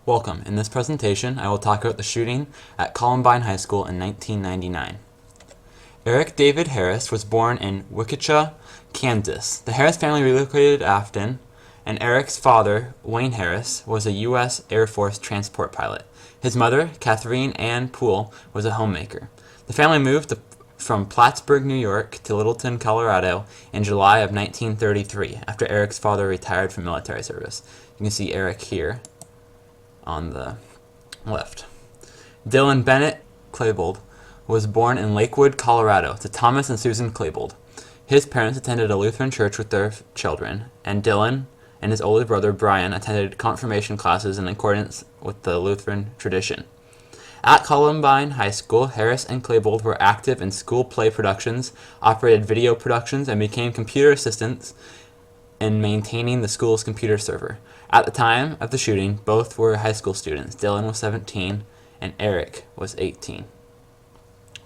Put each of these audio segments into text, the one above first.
Welcome. In this presentation, I will talk about the shooting at Columbine High School in 1999. Eric David Harris was born in Wichita, Kansas. The Harris family relocated to Afton, and Eric's father, Wayne Harris, was a U.S. Air Force transport pilot. His mother, Catherine Ann Poole, was a homemaker. The family moved from Plattsburgh, New York to Littleton, Colorado in July of 1933 after Eric's father retired from military service. You can see Eric here on the left. Dylan Bennett Klebold was born in Lakewood, Colorado, to Thomas and Susan Klebold. His parents attended a Lutheran church with their children, and Dylan and his older brother Brian attended confirmation classes in accordance with the Lutheran tradition. At Columbine High School, Harris and Klebold were active in school play productions, operated video productions, and became computer assistants in maintaining the school's computer server. At the time of the shooting, both were high school students. Dylan was 17 and Eric was 18.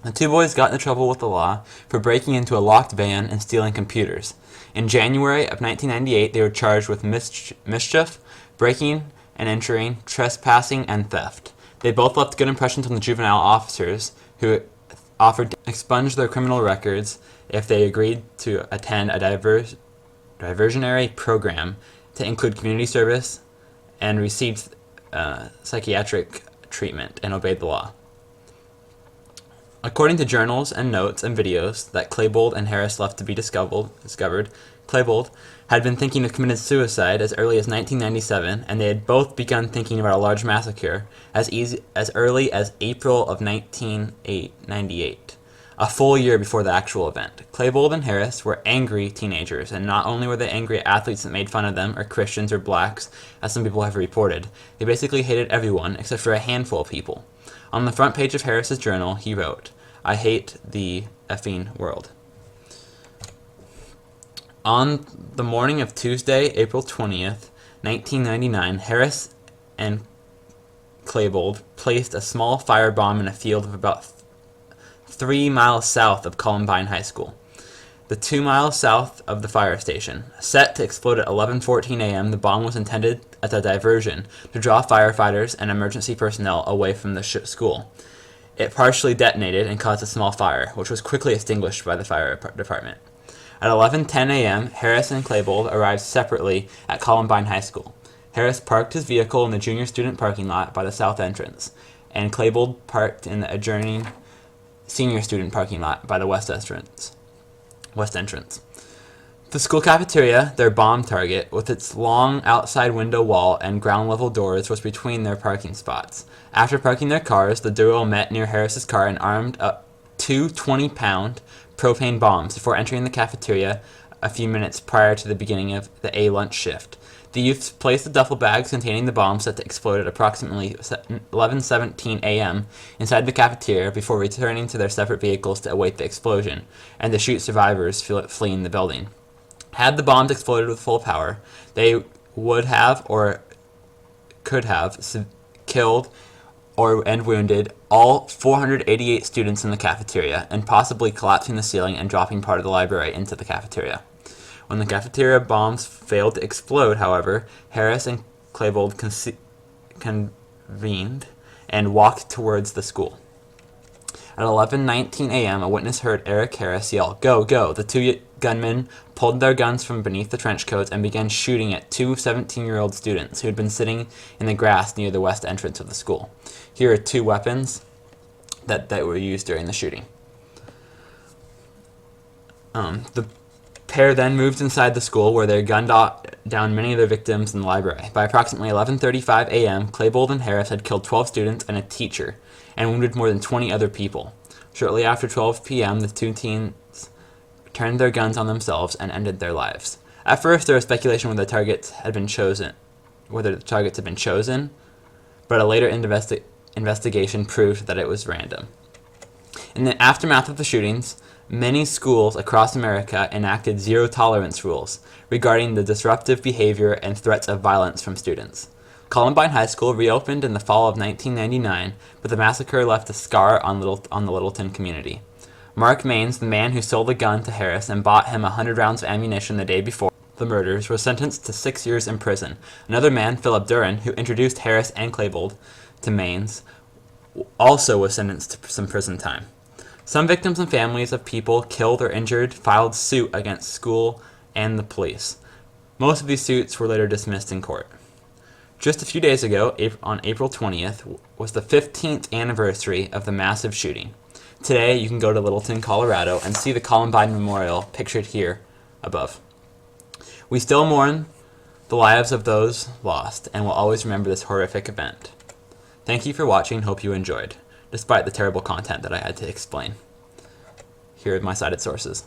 The two boys got into trouble with the law for breaking into a locked van and stealing computers. In January of 1998, they were charged with mischief, breaking and entering, trespassing, and theft. They both left good impressions on the juvenile officers, who offered to expunge their criminal records if they agreed to attend a diversionary program to include community service and received psychiatric treatment and obeyed the law. According to journals and notes and videos that Klebold and Harris left to be discovered, Klebold had been thinking of committing suicide as early as 1997, and they had both begun thinking about a large massacre as early as April of 1998, a full year before the actual event. Klebold and Harris were angry teenagers, and not only were they angry at athletes that made fun of them, or Christians or blacks, as some people have reported, they basically hated everyone except for a handful of people. On the front page of Harris's journal, he wrote, "I hate the effing world." On the morning of Tuesday, April 20th, 1999, Harris and Klebold placed a small firebomb in a field of about 3 miles south of Columbine High School, the 2 miles south of the fire station. Set to explode at 11:14 a.m., the bomb was intended as a diversion to draw firefighters and emergency personnel away from the school. It partially detonated and caused a small fire, which was quickly extinguished by the fire department. At 11:10 a.m., Harris and Klebold arrived separately at Columbine High School. Harris parked his vehicle in the junior student parking lot by the south entrance, and Klebold parked in the adjoining senior student parking lot by the west entrance. The school cafeteria, their bomb target, with its long outside window wall and ground-level doors, was between their parking spots. After parking their cars, the duo met near Harris's car and armed up 2 20-pound propane bombs before entering the cafeteria a few minutes prior to the beginning of the A lunch shift. The youths placed the duffel bags containing the bombs set to explode at approximately 11:17 a.m. inside the cafeteria before returning to their separate vehicles to await the explosion and to shoot survivors fleeing the building. Had the bombs exploded with full power, they would have or could have killed and wounded all 488 students in the cafeteria, and possibly collapsing the ceiling and dropping part of the library into the cafeteria. When the cafeteria bombs failed to explode, however, Harris and Klebold convened and walked towards the school. At 11:19 a.m., a witness heard Eric Harris yell, "Go, go!" The two gunmen pulled their guns from beneath the trench coats and began shooting at two 17-year-old students who had been sitting in the grass near the west entrance of the school. Here are two weapons that were used during the shooting. The pair then moved inside the school, where they gunned down many of their victims in the library. By approximately 11:35 a.m., Klebold and Harris had killed 12 students and a teacher, and wounded more than 20 other people. Shortly after 12 p.m., the two teens turned their guns on themselves and ended their lives. At first, there was speculation whether the targets had been chosen, but a later investigation proved that it was random. In the aftermath of the shootings, many schools across America enacted zero-tolerance rules regarding the disruptive behavior and threats of violence from students. Columbine High School reopened in the fall of 1999, but the massacre left a scar on the Littleton community. Mark Maines, the man who sold the gun to Harris and bought him 100 rounds of ammunition the day before, the murders was sentenced to 6 years in prison. Another man, Philip Duran, who introduced Harris and Klebold to Mainz, also was sentenced to some prison time. Some victims and families of people killed or injured filed suit against school and the police. Most of these suits were later dismissed in court. Just a few days ago, on April 20th, was the 15th anniversary of the massive shooting. Today, you can go to Littleton, Colorado, and see the Columbine Memorial pictured here above. We still mourn the lives of those lost, and will always remember this horrific event. Thank you for watching. Hope you enjoyed, despite the terrible content that I had to explain. Here are my cited sources.